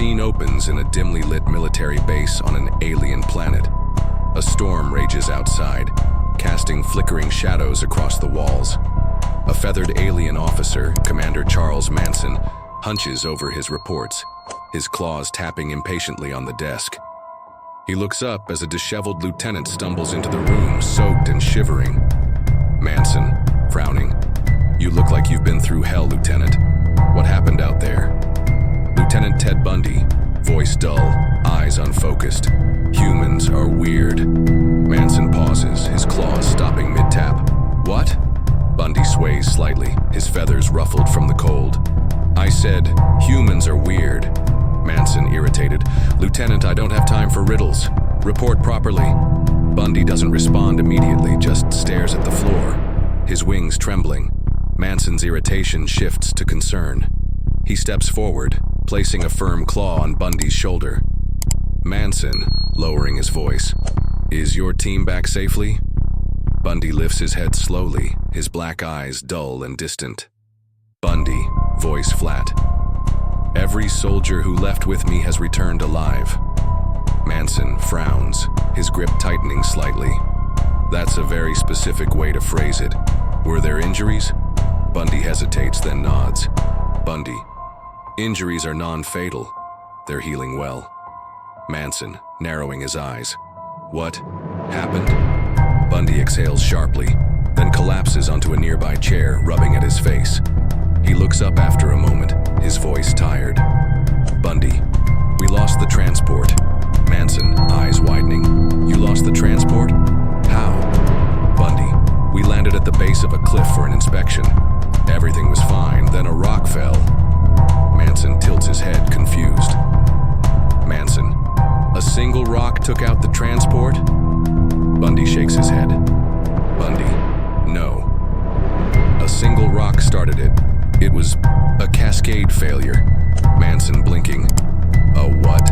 scene opens in a dimly lit military base on an alien planet. A storm rages outside, casting flickering shadows across the walls. A feathered alien officer, Commander Charles Manson, hunches over his reports, his claws tapping impatiently on the desk. He looks up as a disheveled lieutenant stumbles into the room, soaked and shivering. Manson, frowning. "You look like you've been through hell, Lieutenant. What happened out there?" Lieutenant Ted Bundy, voice dull, eyes unfocused. "Humans are weird." Manson pauses, his claws stopping mid-tap. "What?" Bundy sways slightly, his feathers ruffled from the cold. "I said, humans are weird." Manson, irritated. "Lieutenant, I don't have time for riddles. Report properly." Bundy doesn't respond immediately, just stares at the floor, his wings trembling. Manson's irritation shifts to concern. He steps forward, placing a firm claw on Bundy's shoulder. "Manson," lowering his voice, "is your team back safely?" Bundy lifts his head slowly, his black eyes dull and distant. Bundy, voice flat. "Every soldier who left with me has returned alive." Manson frowns, his grip tightening slightly. "That's a very specific way to phrase it. Were there injuries?" Bundy hesitates, then nods. Bundy, "Injuries are non-fatal. They're healing well." Manson, narrowing his eyes. "What happened?" Bundy exhales sharply, then collapses onto a nearby chair, rubbing at his face. He looks up after a moment, his voice tired. "Bundy, we lost the transport." Manson, eyes widening. "You lost the transport? How?" Bundy, "We landed at the base of a cliff for an inspection. Everything was fine, then a rock fell." Manson tilts his head, confused. Manson, "A single rock took out the transport?" Bundy shakes his head. Bundy, "No. A single rock started it. It was a cascade failure." Manson, blinking. "A what?"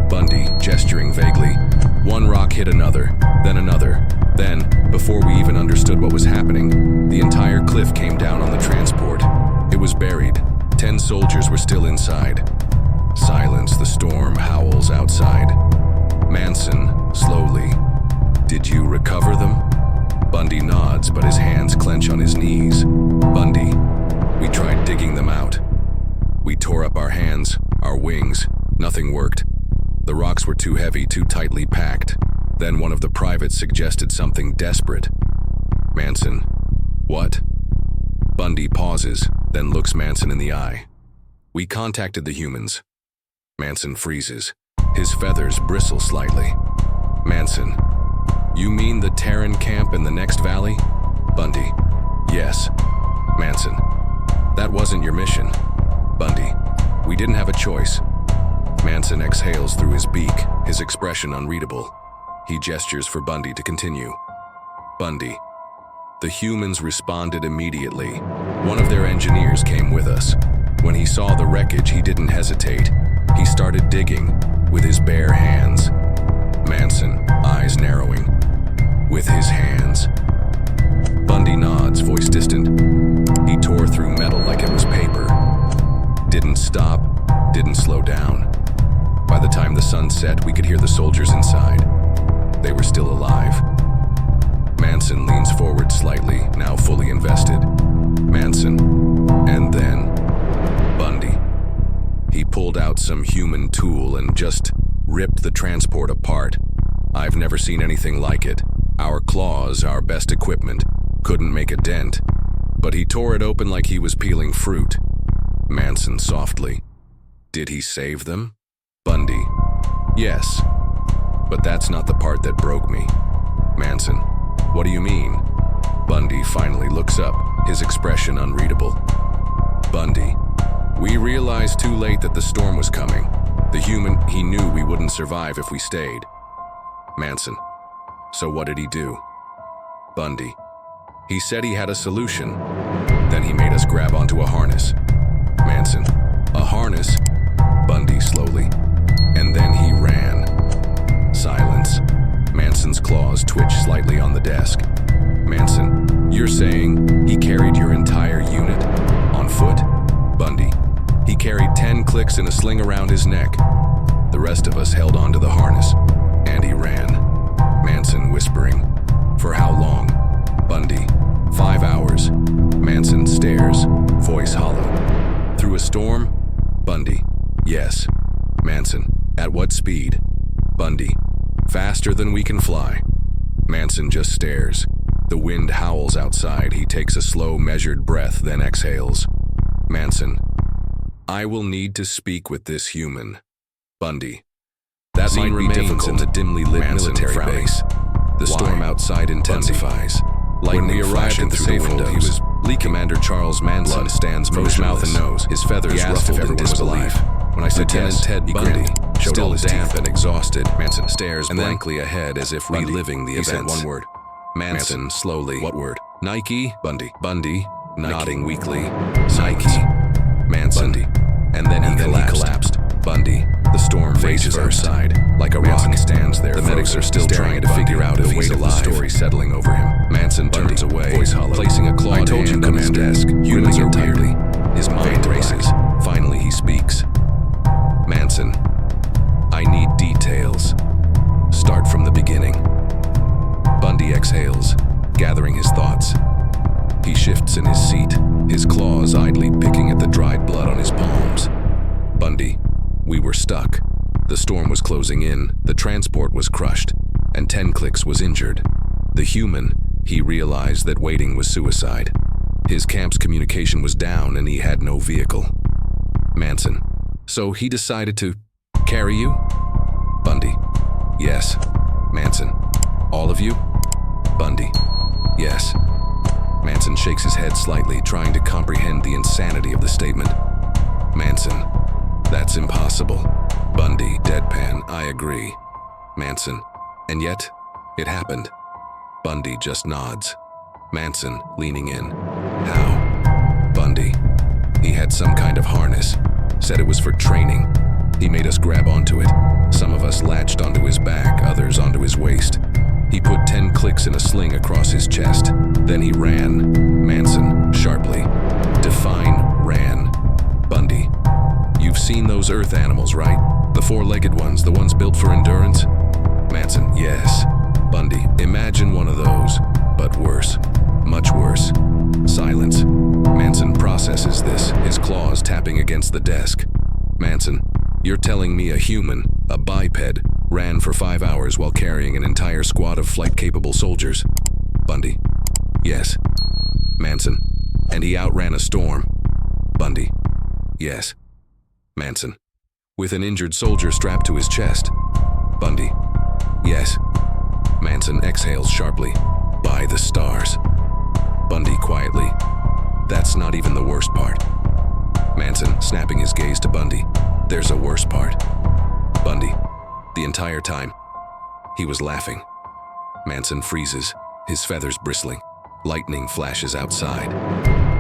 Bundy, gesturing vaguely. "One rock hit another, then another. Then, before we even understood what was happening, the entire cliff came down on the transport. It was buried. 10 soldiers were still inside." Silence, the storm howls outside. Manson, slowly, "Did you recover them?" Bundy nods, but his hands clench on his knees. Bundy, "We tried digging them out. We tore up our hands, our wings. Nothing worked. The rocks were too heavy, too tightly packed. Then one of the privates suggested something desperate." Manson, "What?" Bundy pauses, then looks Manson in the eye. "We contacted the humans." Manson freezes. His feathers bristle slightly. Manson, "You mean the Terran camp in the next valley?" Bundy, "Yes." Manson, "That wasn't your mission." Bundy, "We didn't have a choice." Manson exhales through his beak, his expression unreadable. He gestures for Bundy to continue. Bundy, "The humans responded immediately. One of their engineers came with us. When he saw the wreckage, he didn't hesitate. He started digging, with his bare hands." Manson, eyes narrowing. "With his hands?" Bundy nods, voice distant. "He tore through metal like it was paper. Didn't stop, didn't slow down. By the time the sun set, we could hear the soldiers inside. They were still alive." Manson leans forward slightly, now fully invested. Manson, "And then?" Bundy, "He pulled out some human tool and just ripped the transport apart. I've never seen anything like it. Our claws, our best equipment, couldn't make a dent. But he tore it open like he was peeling fruit." Manson, softly, "Did he save them?" Bundy, "Yes. But that's not the part that broke me." Manson, "What do you mean?" Bundy finally looks up, his expression unreadable. Bundy, "We realized too late that the storm was coming. The human, he knew we wouldn't survive if we stayed." Manson, "So what did he do?" Bundy, "He said he had a solution. Then he made us grab onto a harness." Manson, "A harness?" Bundy, slowly, "And then he ran." Silence. Manson's claws twitch slightly on the desk. Manson, "You're saying he carried your entire unit? On foot?" Bundy, "He carried 10 clicks in a sling around his neck. The rest of us held onto the harness, and he ran. Manson whispering, "For how long?" Bundy, "5 hours." Manson stares, voice hollow. "Through a storm?" Bundy, "Yes." Manson, "At what speed?" Bundy, "Faster than we can fly." Manson just stares. The wind howls outside. He takes a slow, measured breath, then exhales. Manson, "I will need to speak with this human." Bundy, "That might be difficult in the dimly lit military base. The storm outside intensifies. When we arrived at the safe hold, he was leaking. Commander Charles Manson blood stands from his mouth and nose, his feathers ruffled in disbelief. When I said Lieutenant Ted Bundy, still damp and exhausted, Manson stares blankly ahead as if reliving the events. He said one word. Manson slowly, "What word?" "Nike." Bundy, Nike. Nodding weakly. "Nike." Manson, Bundy. And then he collapsed. Bundy, the storm rages outside. Like a rock stands there. The medics are still trying to figure out if he's alive. The story settling over him. Manson turns away, voice hollow, placing a clawed hand on his desk. Humans are tightly. His mind races. Finally he speaks. Manson, "I need details. Start from the beginning." Bundy exhales, gathering his thoughts. He shifts in his seat, his claws idly picking at the dried blood on his palms. Bundy, "We were stuck. The storm was closing in, the transport was crushed, and 10 clicks was injured. The human, he realized that waiting was suicide. His camp's communication was down and he had no vehicle." Manson, "So he decided to carry you?" Bundy, "Yes." Manson, "All of you?" Bundy, "Yes." Manson shakes his head slightly, trying to comprehend the insanity of the statement. Manson, "That's impossible." Bundy, deadpan, "I agree." Manson, "And yet, it happened." Bundy just nods. Manson, leaning in, "How?" Bundy, "He had some kind of harness. Said it was for training. He made us grab onto it. Some of us latched onto his back, others onto his waist. He put 10 clicks in a sling across his chest. Then he ran." Manson, sharply, "Define ran." Bundy, "You've seen those earth animals, right? The 4-legged ones, the ones built for endurance?" Manson, "Yes." Bundy, "Imagine one of those, but worse. Much worse." Silence. Manson processes this, his claws tapping against the desk. Manson, "You're telling me a human, a biped, ran for 5 hours while carrying an entire squad of flight-capable soldiers?" Bundy, "Yes." Manson, "And he outran a storm?" Bundy, "Yes." Manson, "With an injured soldier strapped to his chest?" Bundy, "Yes." Manson exhales sharply. "By the stars." Bundy quietly, "That's not even the worst part." Manson, snapping his gaze to Bundy, "There's a worse part." Bundy, "The entire time, he was laughing." Manson freezes, his feathers bristling. Lightning flashes outside.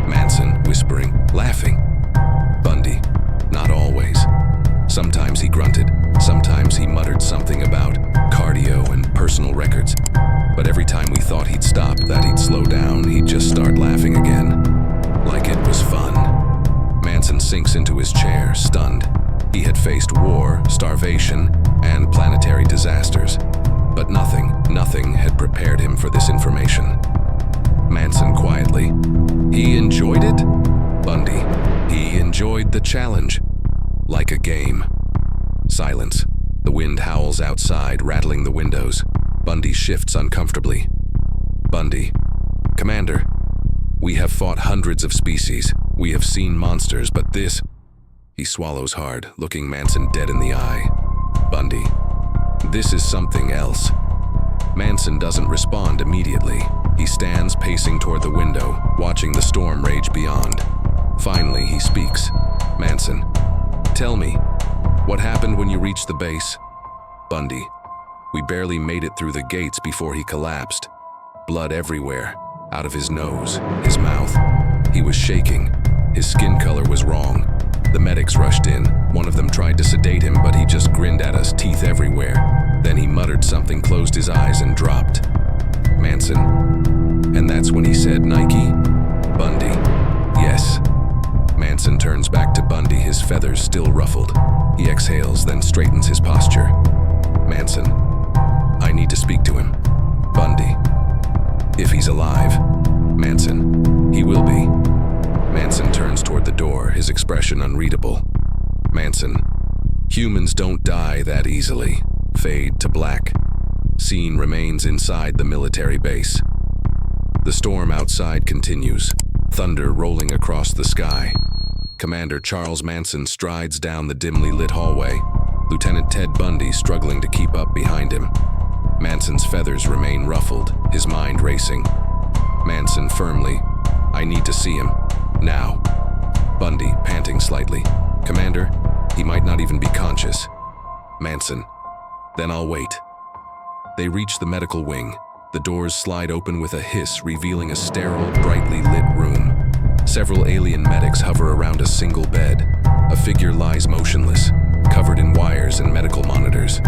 Manson, whispering, "Laughing." Bundy, "Not always. Sometimes he grunted, sometimes he muttered something about cardio and personal records. But every time we thought he'd stop, that he'd slow down, he'd just start laughing again. Like it was fun." Manson sinks into his chair, stunned. He had faced war, starvation, and planetary disasters. But nothing had prepared him for this information. Manson quietly, "He enjoyed it?" Bundy, "He enjoyed the challenge. Like a game." Silence. The wind howls outside, rattling the windows. Bundy shifts uncomfortably. Bundy, "Commander, we have fought hundreds of species. We have seen monsters, but this..." He swallows hard, looking Manson dead in the eye. Bundy, "This is something else." Manson doesn't respond immediately. He stands pacing toward the window, watching the storm rage beyond. Finally, he speaks. Manson, "Tell me, what happened when you reached the base?" Bundy, "We barely made it through the gates before he collapsed. Blood everywhere, out of his nose, his mouth. He was shaking. His skin color was wrong. The medics rushed in. One of them tried to sedate him, but he just grinned at us, teeth everywhere. Then he muttered something, closed his eyes, and dropped." Manson, "And that's when he said Nike?" Bundy, "Yes." Manson turns back to Bundy, his feathers still ruffled. He exhales, then straightens his posture. Manson, I need to speak to him. Bundy, if he's alive. Manson, he will be. Manson turns toward the door, his expression unreadable. Manson, humans don't die that easily. Fade to black. Scene remains inside the military base. The storm outside continues, thunder rolling across the sky. Commander Charles Manson strides down the dimly lit hallway, Lieutenant Ted Bundy struggling to keep up behind him. Manson's feathers remain ruffled, his mind racing. Manson firmly, I need to see him. Now. Bundy, panting slightly. Commander, he might not even be conscious. Manson, then I'll wait. They reach the medical wing. The doors slide open with a hiss, revealing a sterile, brightly lit room. Several alien medics hover around a single bed. A figure lies motionless, covered in wires and medical monitors.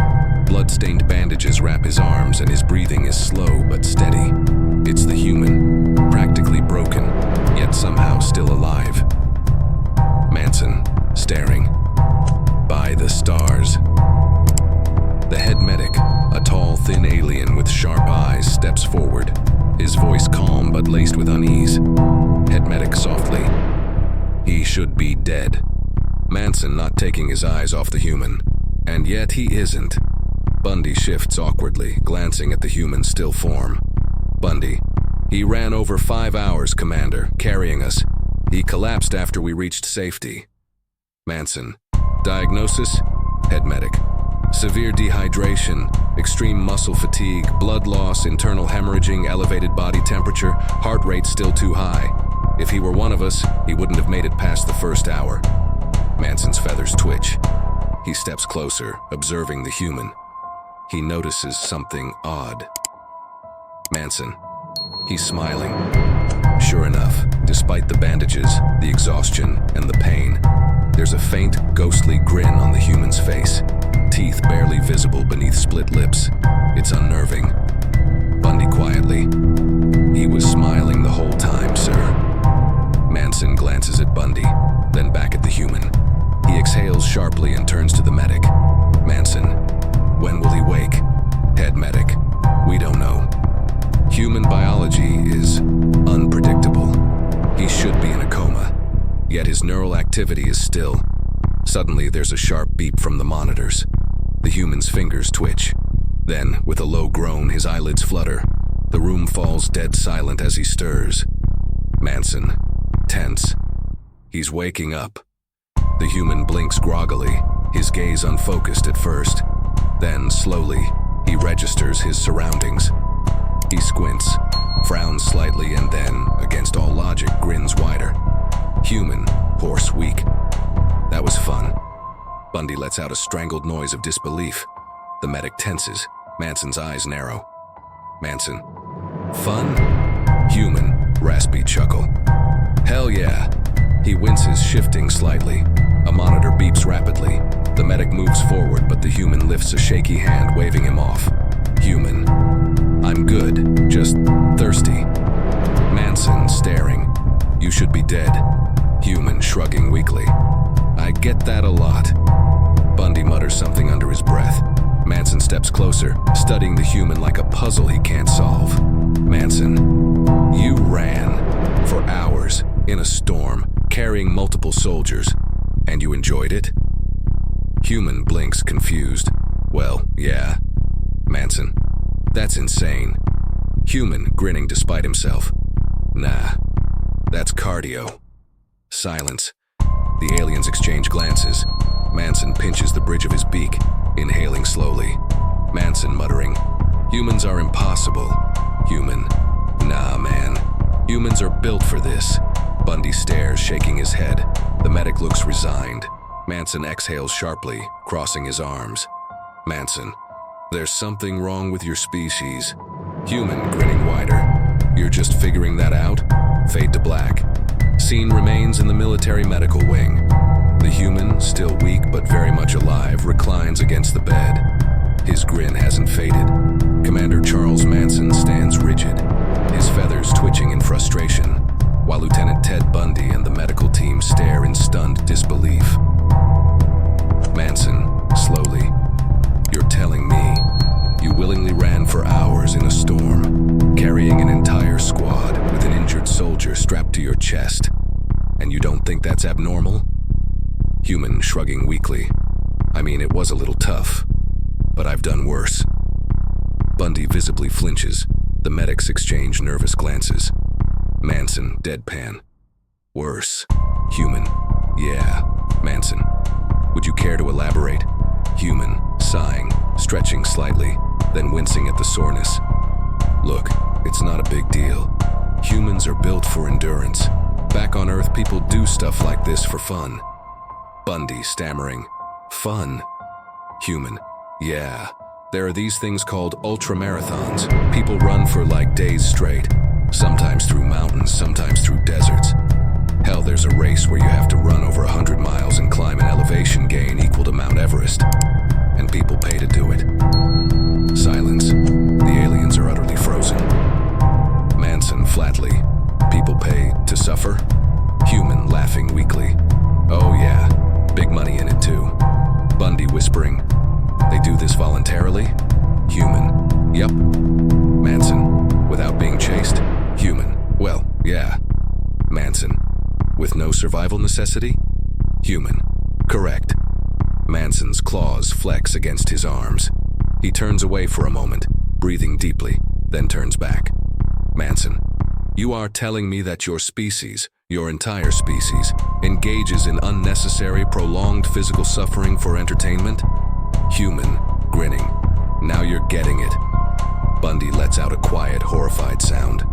Blood-stained bandages wrap his arms and his breathing is slow but steady. It's the human, practically broken, yet somehow still alive. Manson, staring. By the stars. The head medic, a tall, thin alien with sharp eyes, steps forward, his voice calm but laced with unease. Head medic softly. He should be dead. Manson not taking his eyes off the human. And yet he isn't. Bundy shifts awkwardly, glancing at the human's still form. Bundy, he ran over 5 hours, Commander, carrying us. He collapsed after we reached safety. Manson, diagnosis? Head medic. Severe dehydration, extreme muscle fatigue, blood loss, internal hemorrhaging, elevated body temperature, heart rate still too high. If he were one of us, he wouldn't have made it past the first hour. Manson's feathers twitch. He steps closer, observing the human. He notices something odd. Manson, he's smiling. Sure enough, despite the bandages, the exhaustion, and the pain, there's a faint, ghostly grin on the human's face. Teeth barely visible beneath split lips. It's unnerving. Bundy quietly. He was smiling the whole time, sir. Manson glances at Bundy, then back at the human. He exhales sharply and turns to the medic. Manson, when will he wake? Head medic, we don't know. Human biology is unpredictable. He should be in a coma, yet his neural activity is still. Suddenly, there's a sharp beep from the monitors. The human's fingers twitch. Then, with a low groan, his eyelids flutter. The room falls dead silent as he stirs. Manson, tense. He's waking up. The human blinks groggily, his gaze unfocused at first. Then, slowly, he registers his surroundings. He squints, frowns slightly, and then, against all logic, grins wider. Human, hoarse, weak. That was fun. Bundy lets out a strangled noise of disbelief. The medic tenses. Manson's eyes narrow. Manson. Fun? Human, raspy chuckle. Hell yeah. He winces, shifting slightly. A monitor beeps rapidly. The medic moves forward, but the human lifts a shaky hand, waving him off. Human. I'm good, just thirsty. Manson, staring. You should be dead. Human, shrugging weakly. I get that a lot. Bundy mutters something under his breath. Manson steps closer, studying the human like a puzzle he can't solve. Manson, you ran for hours in a storm, carrying multiple soldiers, and you enjoyed it? Human blinks, confused. Well, yeah. Manson, that's insane. Human, grinning despite himself. Nah, that's cardio. Silence. The aliens exchange glances. Manson pinches the bridge of his beak, inhaling slowly. Manson muttering, humans are impossible. Human, nah man. Humans are built for this. Bundy stares, shaking his head. The medic looks resigned. Manson exhales sharply, crossing his arms. Manson, there's something wrong with your species. Human, grinning wider. You're just figuring that out? Fade to black. Scene remains in the military medical wing. The human, still weak but very much alive, reclines against the bed. His grin hasn't faded. Commander Charles Manson stands rigid, his feathers twitching in frustration. while Lieutenant Ted Bundy and the medical team stare in stunned disbelief. Manson, slowly, "You're telling me you willingly ran for hours in a storm, carrying an entire squad with an injured soldier strapped to your chest, and you don't think that's abnormal?" Human, shrugging weakly, "I mean, it was a little tough, but I've done worse." Bundy visibly flinches. The medics exchange nervous glances. Manson, deadpan, "Worse." Human, "Yeah." Manson, "Would you care to elaborate?" Human, sighing, stretching slightly, then wincing at the soreness. "Look, it's not a big deal. Humans are built for endurance. Back on Earth, people do stuff like this for fun." Bundy, stammering, "Fun?" Human, "Yeah. There are these things called ultramarathons. People run for like days straight, sometimes through mountains, sometimes through deserts. Hell, there's a race where you have to run over 100 miles and climb an elevation gain equal to Mount Everest. And people pay to do it." Silence. The aliens are utterly frozen. Manson, flatly, "People pay to suffer?" Human, laughing weakly, "Oh yeah, big money in it too." Bundy, whispering, "They do this voluntarily?" Human, "Yup." Manson, "Without being chased?" Human, "Well, yeah." Manson, "With no survival necessity?" Human, "Correct." Manson's claws flex against his arms. He turns away for a moment, breathing deeply, then turns back. Manson, "You are telling me that your species, your entire species, engages in unnecessary, prolonged physical suffering for entertainment?" Human, grinning, "Now you're getting it." Bundy lets out a quiet, horrified sound.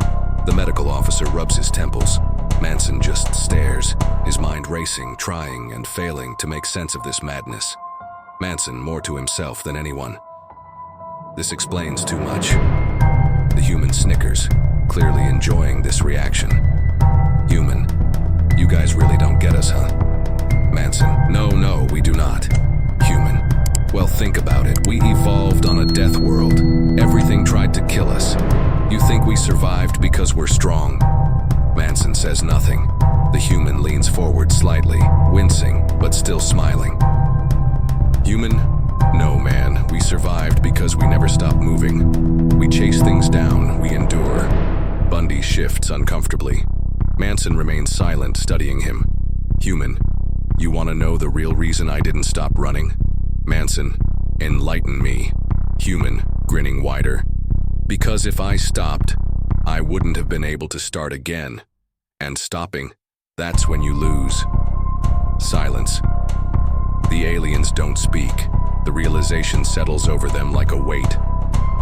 The medical officer rubs his temples. Manson just stares, his mind racing, trying and failing to make sense of this madness. Manson more to himself than anyone. This explains too much. The human snickers, clearly enjoying this reaction. Human, "You guys really don't get us, huh?" Manson, No, we do not." Human, "Well, think about it. We evolved on a death world. Everything tried to kill us. You think we survived because we're strong?" Manson says nothing. The human leans forward slightly, wincing, but still smiling. Human, "No, man. We survived because we never stopped moving. We chase things down, we endure." Bundy shifts uncomfortably. Manson remains silent, studying him. Human, "You want to know the real reason I didn't stop running?" Manson, "Enlighten me." Human, grinning wider, "Because if I stopped, I wouldn't have been able to start again. And stopping, that's when you lose." Silence. The aliens don't speak. The realization settles over them like a weight.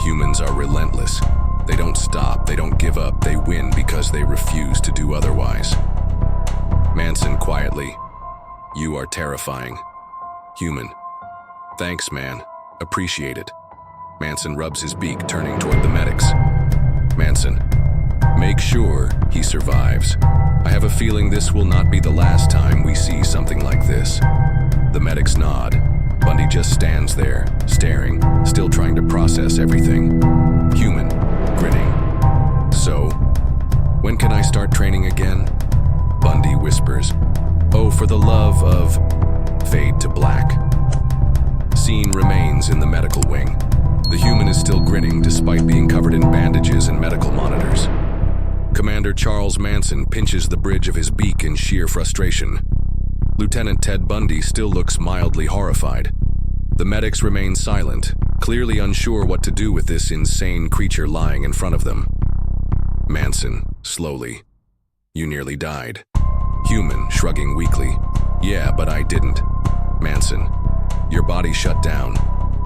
Humans are relentless. They don't stop, they don't give up, they win because they refuse to do otherwise. Manson quietly, "You are terrifying." Human, "Thanks, man. Appreciate it." Manson rubs his beak, turning toward the medics. Manson, "Make sure he survives. I have a feeling this will not be the last time we see something like this." The medics nod. Bundy just stands there, staring, still trying to process everything. Human, grinning, "So, when can I start training again?" Bundy whispers, "Oh, for the love of..." Fade to black. Scene remains in the medical wing. The human is still grinning despite being covered in bandages and medical monitors. Commander Charles Manson pinches the bridge of his beak in sheer frustration. Lieutenant Ted Bundy still looks mildly horrified. The medics remain silent, clearly unsure what to do with this insane creature lying in front of them. Manson, slowly, "You nearly died." Human, shrugging weakly, "Yeah, but I didn't." Manson, "Your body shut down.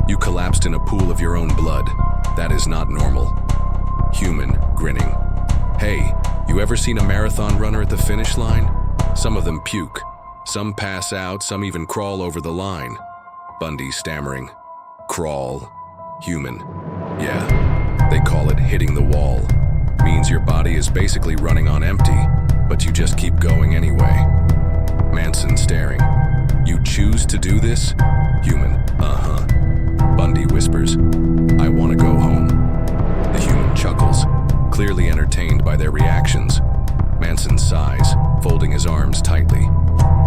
You collapsed in a pool of your own blood. That is not normal." Human, grinning, "Hey, you ever seen a marathon runner at the finish line? Some of them puke. Some pass out, some even crawl over the line." Bundy stammering, "Crawl?" Human, "Yeah, they call it hitting the wall. Means your body is basically running on empty, but you just keep going anyway." Manson staring, "You choose to do this?" Human, "Uh-huh." Bundy whispers, "I want to go home." The human chuckles, clearly entertained by their reactions. Manson sighs, folding his arms tightly.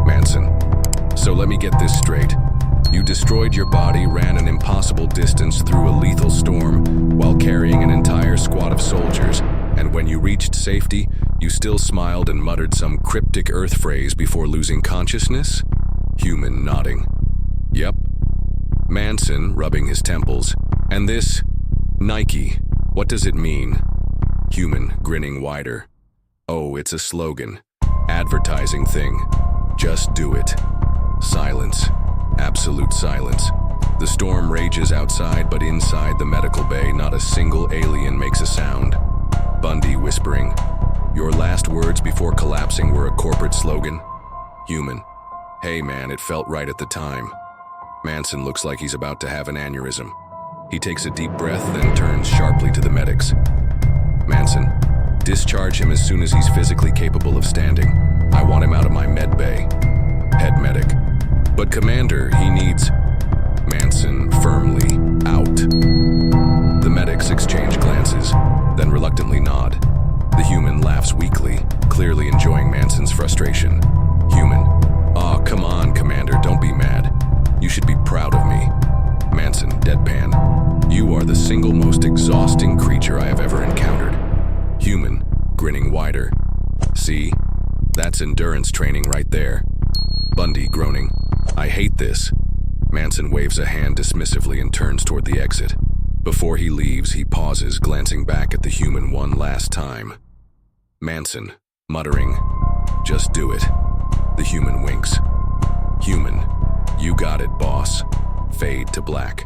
Manson, so let me get this straight. You destroyed your body, ran an impossible distance through a lethal storm while carrying an entire squad of soldiers, and when you reached safety, you still smiled and muttered some cryptic Earth phrase before losing consciousness? Human nodding. Yep. Manson rubbing his temples. And this, Nike, what does it mean? Human grinning wider. Oh, it's a slogan. Advertising thing. Just do it. Silence. Absolute silence. The storm rages outside, but inside the medical bay, not a single alien makes a sound. Bundy whispering, "Your last words before collapsing were a corporate slogan?" Human, "Hey man, it felt right at the time." Manson looks like he's about to have an aneurysm. He takes a deep breath, then turns sharply to the medics. Manson, discharge him as soon as he's physically capable of standing. I want him out of my med bay. Head medic, but Commander, he needs... Manson firmly, out. The medics exchange glances, then reluctantly nod. The human laughs weakly, clearly enjoying Manson's frustration. Human, "Aw, come on, Commander, don't be mad. You should be proud of me." Manson, deadpan, "You are the single most exhausting creature I have ever encountered." Human, grinning wider, "See? That's endurance training right there." Bundy groaning, "I hate this." Manson waves a hand dismissively and turns toward the exit. Before he leaves, he pauses, glancing back at the human one last time. Manson, muttering, "Just do it." The human winks. Human, "You got it, boss." Fade to black.